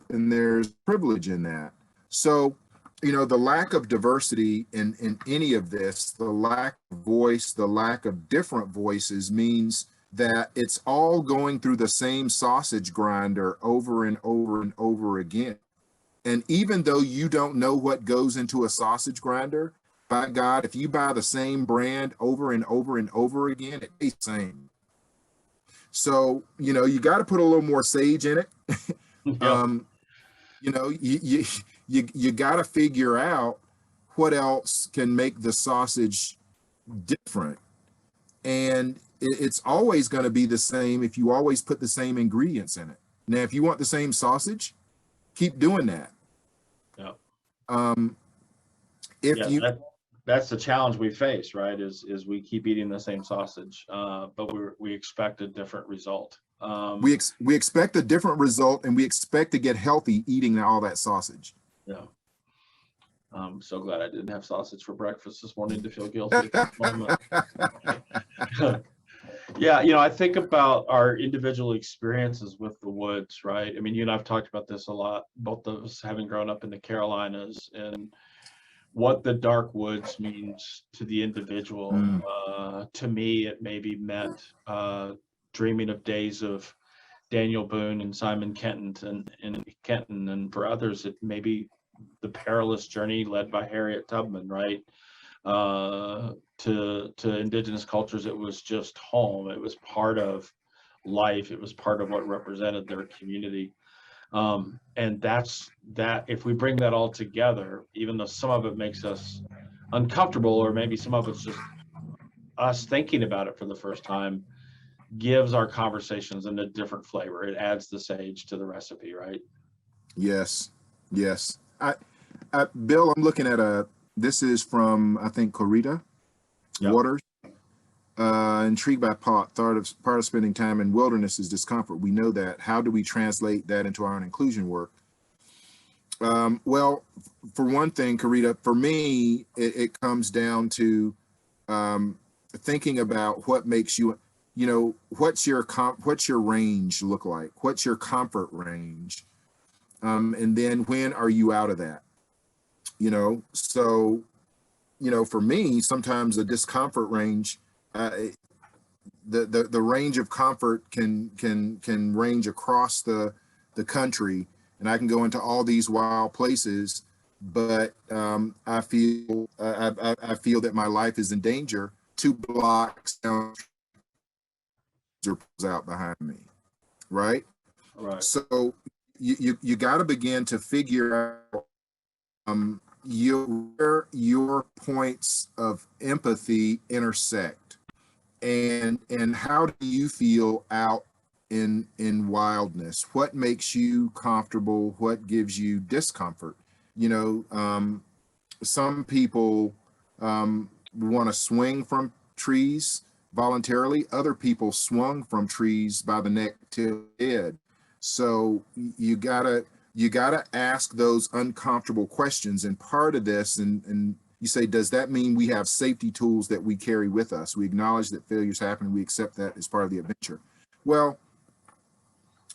there's privilege in that. So, the lack of diversity in any of this, the lack of voice, the lack of different voices, means that it's all going through the same sausage grinder over and over and over again. And even though you don't know what goes into a sausage grinder, by God, if you buy the same brand over and over and over again, it tastes the same. So, you got to put a little more sage in it. Yep. You got to figure out what else can make the sausage different. And it's always going to be the same if you always put the same ingredients in it. Now, if you want the same sausage, keep doing that. Yeah. That's the challenge we face, right? Is we keep eating the same sausage, but we expect a different result. We expect a different result, and we expect to get healthy eating all that sausage. Yeah. I'm so glad I didn't have sausage for breakfast this morning to feel guilty. Yeah, I think about our individual experiences with the woods, right? I mean, you and I've talked about this a lot, both of us having grown up in the Carolinas, and what the dark woods means to the individual. To me, it maybe meant dreaming of days of Daniel Boone and Simon Kenton, and for others, it may be the perilous journey led by Harriet Tubman, right? To indigenous cultures, it was just home. It was part of life. It was part of what represented their community. And that's that. If we bring that all together, even though some of it makes us uncomfortable, or maybe some of it's just us thinking about it for the first time, gives our conversations a different flavor. It adds the sage to the recipe, right? Yes. Bill, I'm looking at this is from, I think, Corita Waters. Intrigued by part of spending time in wilderness is discomfort. We know that. How do we translate that into our own inclusion work? Well, for one thing, Corita, for me, it comes down to thinking about what makes you, what's your range look like? What's your comfort range? And then when are you out of that? So, for me, sometimes the discomfort range, the range of comfort can range across the country, and I can go into all these wild places, but I feel that my life is in danger 2 blocks down out behind me, right? Right. So you got to begin to figure out your points of empathy intersect, and how do you feel out in wildness? What makes you comfortable? What gives you discomfort? Some people want to swing from trees voluntarily. Other people swung from trees by the neck till head. So you gotta ask those uncomfortable questions. And part of this, and you say, does that mean we have safety tools that we carry with us? We acknowledge that failures happen. We accept that as part of the adventure. Well,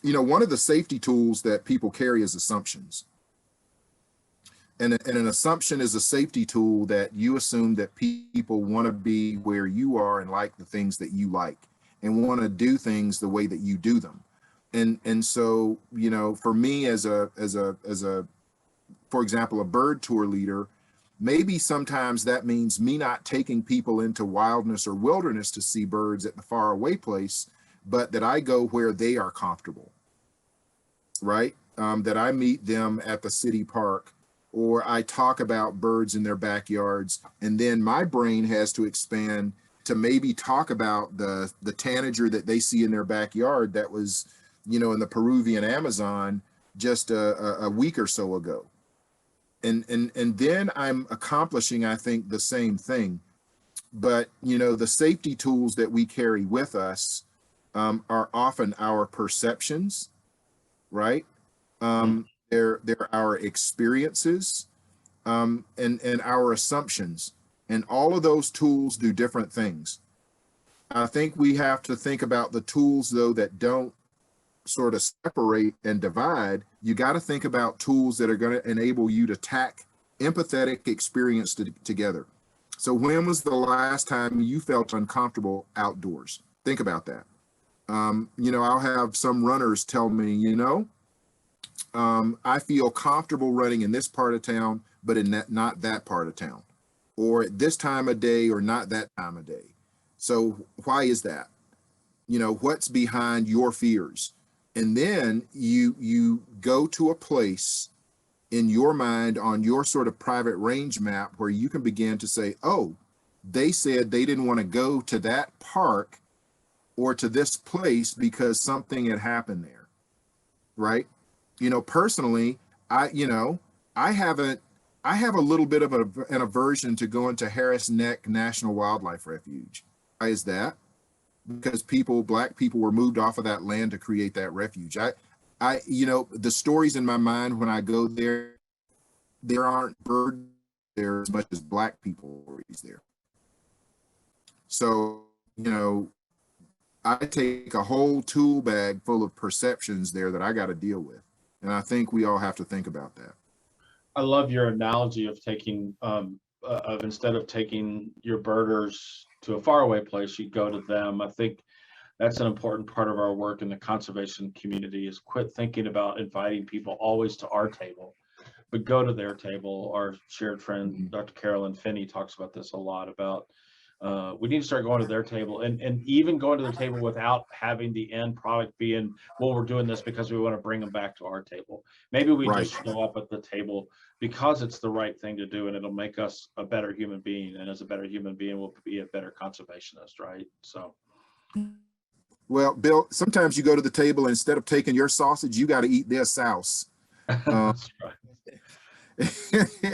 one of the safety tools that people carry is assumptions. And an assumption is a safety tool that you assume that people want to be where you are and like the things that you like and want to do things the way that you do them. And so, for me as a for example, a bird tour leader, maybe sometimes that means me not taking people into wildness or wilderness to see birds at the faraway place, but that I go where they are comfortable, right? That I meet them at the city park, or I talk about birds in their backyards, and then my brain has to expand to maybe talk about the tanager that they see in their backyard that was, in the Peruvian Amazon just a week or so ago. And then I'm accomplishing, I think, the same thing. But, the safety tools that we carry with us are often our perceptions, right? They're our experiences, and our assumptions. And all of those tools do different things. I think we have to think about the tools, though, that don't sort of separate and divide. You got to think about tools that are going to enable you to tack empathetic experience together. So when was the last time you felt uncomfortable outdoors? Think about that. I'll have some runners tell me, I feel comfortable running in this part of town, but in not that part of town, or at this time of day or not that time of day. So why is that? What's behind your fears? And then you go to a place in your mind on your sort of private range map where you can begin to say, oh, they said they didn't want to go to that park or to this place because something had happened there, right? Personally, I have a little bit of an aversion to going to Harris Neck National Wildlife Refuge. Why is that? Because Black people were moved off of that land to create that refuge. The stories in my mind when I go there aren't birds there as much as Black people stories there. So, I take a whole tool bag full of perceptions there that I got to deal with. And I think we all have to think about that. I love your analogy of taking, of instead of taking your birders to a faraway place, you go to them. I think that's an important part of our work in the conservation community, is quit thinking about inviting people always to our table, but go to their table. Our shared friend, Dr. Carolyn Finney, talks about this a lot, about we need to start going to their table, and even going to their table without having the end product being, well, we're doing this because we want to bring them back to our table. Maybe we Right. just show up at the table because it's the right thing to do, and it'll make us a better human being. And as a better human being, we'll be a better conservationist, right? So. Well, Bill, sometimes you go to the table, and instead of taking your sausage, you got to eat their souse. That's right.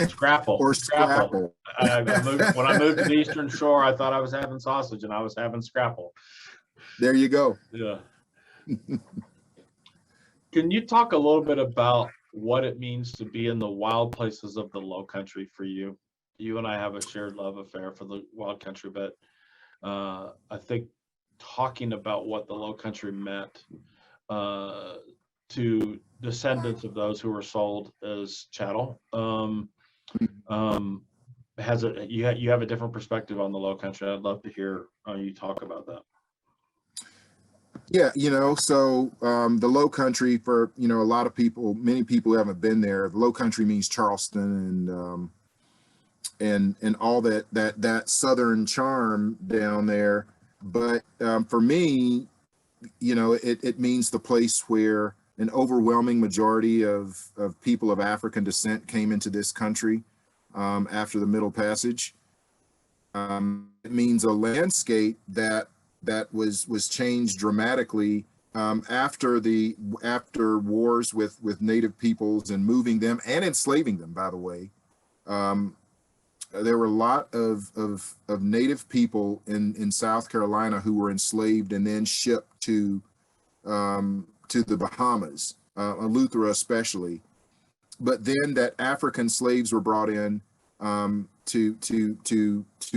Scrapple. Or scrapple. When I moved to the Eastern Shore, I thought I was having sausage, and I was having scrapple. There you go. Yeah. Can you talk a little bit about what it means to be in the wild places of the low country for you? You and I have a shared love affair for the wild country, but I think talking about what the low country meant to descendants of those who were sold as chattel. You have a different perspective on the Low Country. I'd love to hear you talk about that. Yeah, so the Low Country, for a lot of people, many people who haven't been there, the Low Country means Charleston and all that southern charm down there. But for me, it means the place where an overwhelming majority of people of African descent came into this country after the Middle Passage. It means a landscape that was changed dramatically after wars with native peoples and moving them and enslaving them, by the way. There were a lot of native people in South Carolina who were enslaved and then shipped to the Bahamas, Eleuthera especially. But then that African slaves were brought in to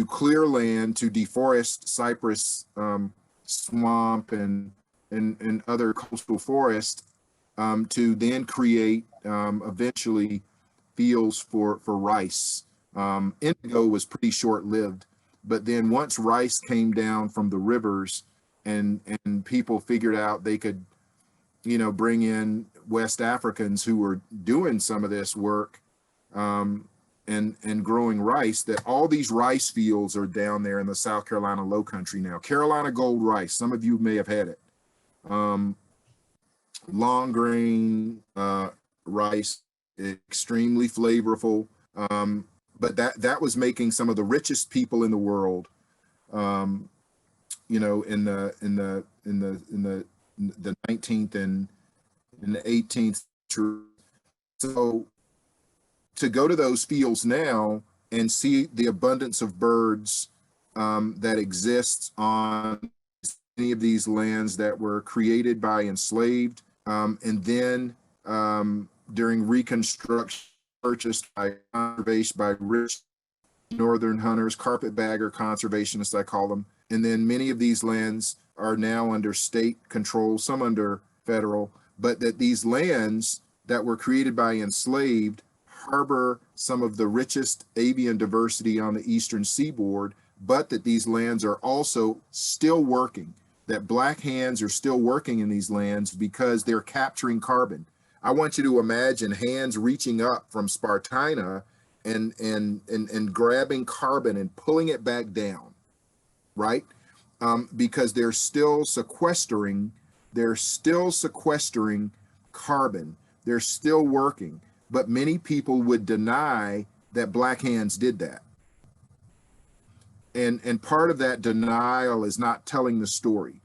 clear land, to deforest cypress swamp and other coastal forests, to then create eventually fields for rice. Indigo was pretty short-lived, but then once rice came down from the rivers and people figured out they could, bring in West Africans who were doing some of this work and growing rice, that all these rice fields are down there in the South Carolina Low Country now. Carolina gold rice, some of you may have had it. Long grain rice, extremely flavorful. But that was making some of the richest people in the world, in the 19th and in the 18th century. So to go to those fields now and see the abundance of birds that exists on any of these lands that were created by enslaved, and then during Reconstruction, purchased by rich northern hunters, carpetbagger conservationists, I call them. And then many of these lands are now under state control, some under federal, but that these lands that were created by enslaved harbor some of the richest avian diversity on the eastern seaboard, but that these lands are also still working, that black hands are still working in these lands because they're capturing carbon. I want you to imagine hands reaching up from Spartina and grabbing carbon and pulling it back down, right? Because they're still sequestering carbon. They're still working, but many people would deny that black hands did that. And part of that denial is not telling the story.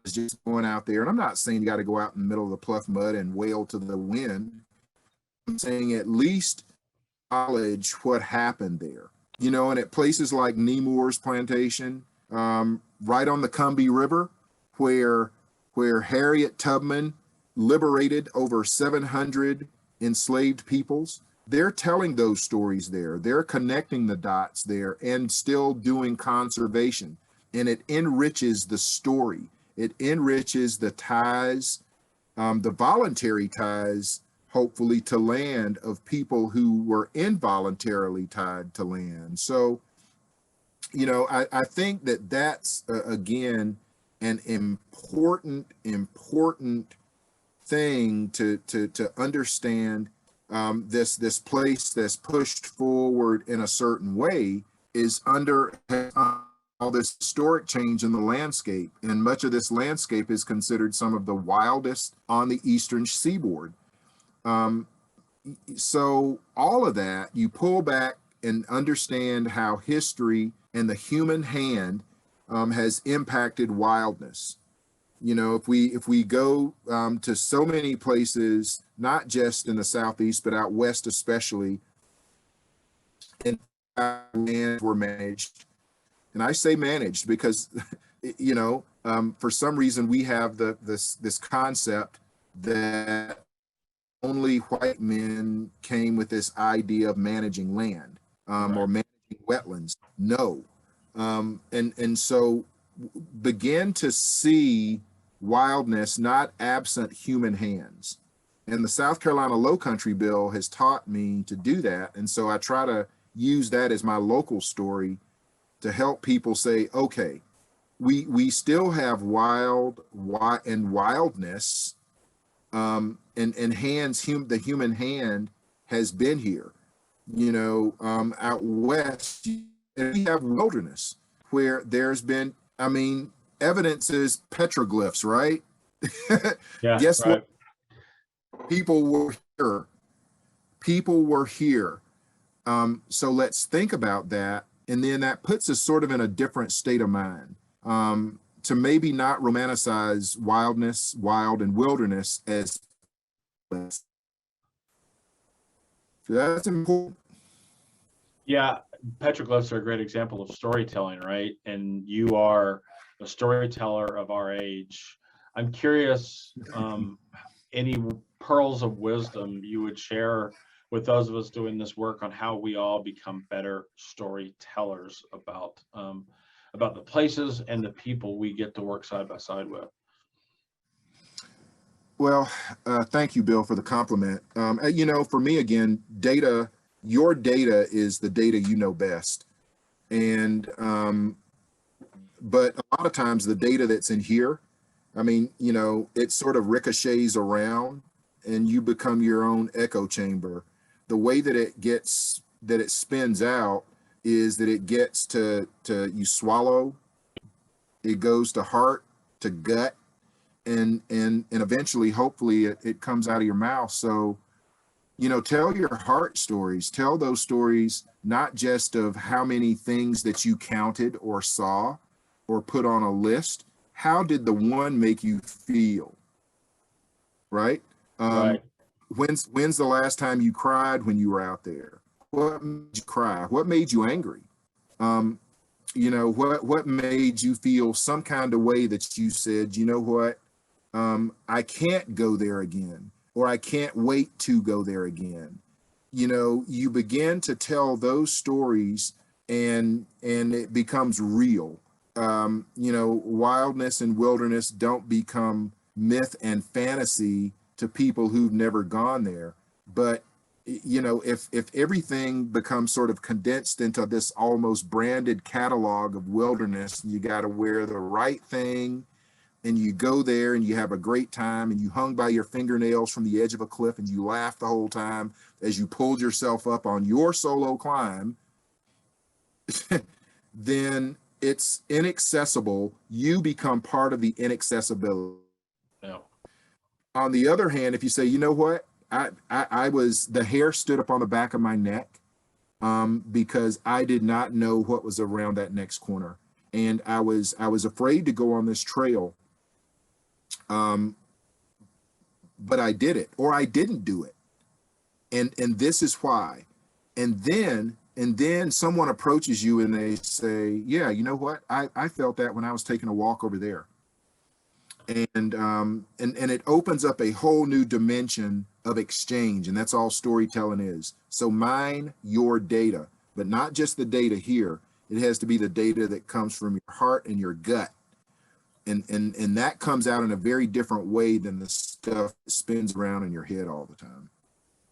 Is just going out there, and I'm not saying you got to go out in the middle of the pluff mud and wail to the wind. I'm saying at least acknowledge what happened there, and at places like Nemours Plantation, right on the Combahee River, where Harriet Tubman liberated over 700 enslaved peoples. They're telling those stories there. They're connecting the dots there and still doing conservation. And it enriches the story. It enriches the ties, the voluntary ties, hopefully, to land of people who were involuntarily tied to land. So, I think that that's, again, an important thing to understand. This place that's pushed forward in a certain way is under all this historic change in the landscape, and much of this landscape is considered some of the wildest on the eastern seaboard. So all of that, you pull back and understand how history and the human hand has impacted wildness. If we go to so many places, not just in the Southeast, but out west especially, and lands were managed. And I say managed because, for some reason we have this concept that only white men came with this idea of managing land or managing wetlands. No. And so begin to see wildness not absent human hands. And the South Carolina Low Country Bill has taught me to do that. And so I try to use that as my local story to help people say, okay, we still have wildness, and the human hand has been here, out west, and we have wilderness where there's been, evidence is petroglyphs, right? Yeah, Guess right. what? People were here. People were here. So let's think about that. And then that puts us sort of in a different state of mind, to maybe not romanticize wildness, wild and wilderness as that's important. Yeah, petroglyphs are a great example of storytelling, right? And you are a storyteller of our age. I'm curious, any pearls of wisdom you would share with those of us doing this work on how we all become better storytellers about the places and the people we get to work side by side with. Well, thank you, Bill, for the compliment. For me, again, your data is the data you know best. And, but a lot of times the data that's in here, it sort of ricochets around and you become your own echo chamber. The way that it spins out is that it gets to you swallow, it goes to heart, to gut, and eventually, hopefully, it comes out of your mouth. So, tell your heart stories. Tell those stories, not just of how many things that you counted or saw or put on a list. How did the one make you feel? Right? Right. When's the last time you cried when you were out there? What made you cry? What made you angry? What made you feel some kind of way that you said, you know what? I can't go there again, or I can't wait to go there again. You begin to tell those stories and it becomes real. Wildness and wilderness don't become myth and fantasy to people who've never gone there. But, if everything becomes sort of condensed into this almost branded catalog of wilderness, you got to wear the right thing, and you go there and you have a great time and you hung by your fingernails from the edge of a cliff and you laughed the whole time as you pulled yourself up on your solo climb, then it's inaccessible. You become part of the inaccessibility. Yeah. On the other hand, if you say, you know what, the hair stood up on the back of my neck, because I did not know what was around that next corner. And I was afraid to go on this trail. But I did it, or I didn't do it. And this is why. And then someone approaches you and they say, yeah, you know what? I felt that when I was taking a walk over there. And it opens up a whole new dimension of exchange. And that's all storytelling is. So mine your data, but not just the data here. It has to be the data that comes from your heart and your gut. And that comes out in a very different way than the stuff that spins around in your head all the time.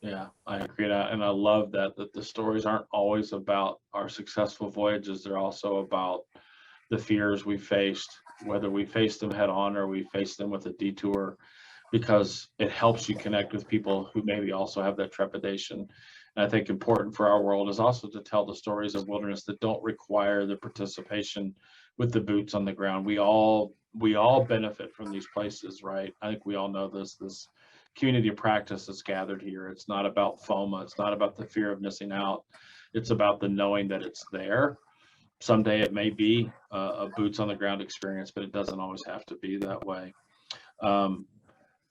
Yeah, I agree. And I love that the stories aren't always about our successful voyages. They're also about the fears we faced, whether we faced them head on or we faced them with a detour, because it helps you connect with people who maybe also have that trepidation. And I think important for our world is also to tell the stories of wilderness that don't require the participation with the boots on the ground. We all benefit from these places, right? I think we all know this community of practice that's gathered here. It's not about FOMA. It's not about the fear of missing out. It's about the knowing that it's there. Someday it may be a boots on the ground experience, but it doesn't always have to be that way.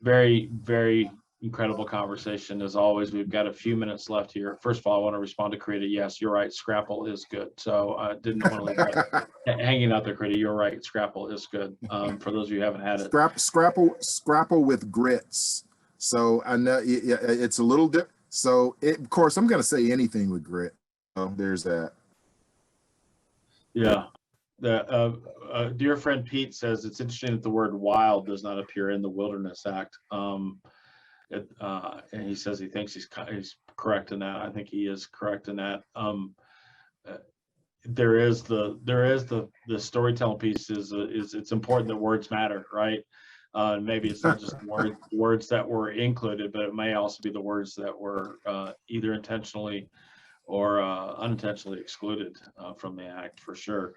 Very, very incredible conversation as always. We've got a few minutes left here. First of all, I want to respond to Crita. Yes, you're right. Scrapple is good. So I didn't want to leave that hanging out there, Crita. You're right. Scrapple is good. For those of you who haven't had it. Scrapple with grits. So I know it's a little different. So of course, I'm going to say anything with grit. Oh, there's that. Yeah. The dear friend Pete says it's interesting that the word wild does not appear in the Wilderness Act. And he says he thinks he's correct in that. I think he is correct in that. There is the storytelling piece is it's important that words matter, right? Maybe it's not just words that were included, but it may also be the words that were either intentionally or unintentionally excluded from the act, for sure.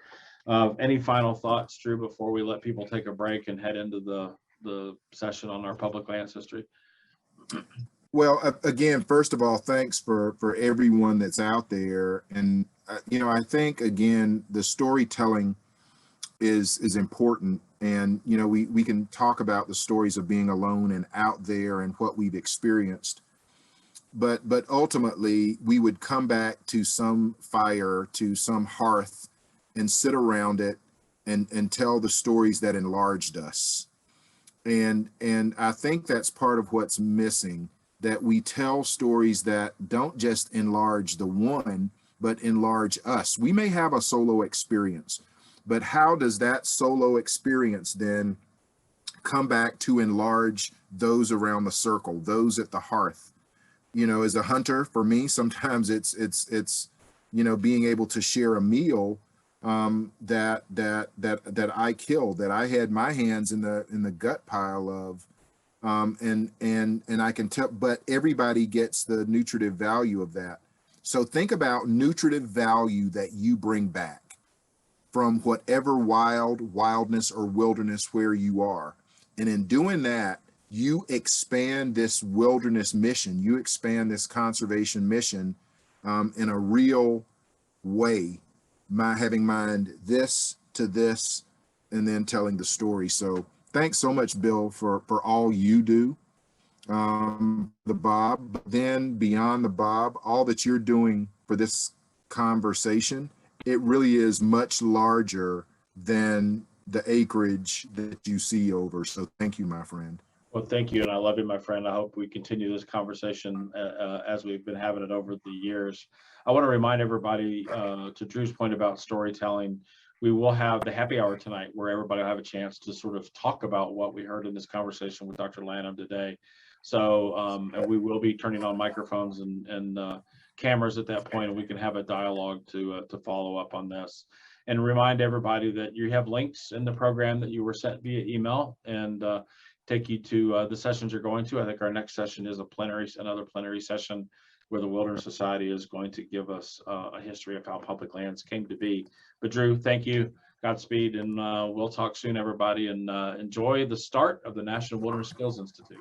Any final thoughts, Drew, before we let people take a break and head into the session on our public lands history? Well, again, first of all, thanks for everyone that's out there. And, I think, again, the storytelling is important. And, we can talk about the stories of being alone and out there and what we've experienced. But ultimately, we would come back to some fire, to some hearth, and sit around it and tell the stories that enlarged us. And I think that's part of what's missing, that we tell stories that don't just enlarge the one, but enlarge us. We may have a solo experience, but how does that solo experience then come back to enlarge those around the circle, those at the hearth? As a hunter, for me, sometimes it's being able to share a meal that I killed, that I had my hands in the gut pile of, and I can tell, but everybody gets the nutritive value of that. So think about nutritive value that you bring back from whatever wildness or wilderness where you are, and in doing that, you expand this wilderness mission, you expand this conservation mission in a real way, having mind this to this, and then telling the story. So thanks so much, Bill, for all you do, the Bob, but then beyond the Bob, all that you're doing for this conversation, it really is much larger than the acreage that you see over. So thank you, my friend. Well, thank you, and I love you, my friend. I hope we continue this conversation as we've been having it over the years. I want to remind everybody, to Drew's point about storytelling, we will have the happy hour tonight where everybody will have a chance to sort of talk about what we heard in this conversation with Dr. Lanham today. So, and we will be turning on microphones and cameras at that point, and we can have a dialogue to follow up on this. And remind everybody that you have links in the program that you were sent via email, and take you to the sessions you're going to. I think our next session is another plenary session where the Wilderness Society is going to give us a history of how public lands came to be. But Drew, thank you, Godspeed, and we'll talk soon, everybody, and enjoy the start of the National Wilderness Skills Institute.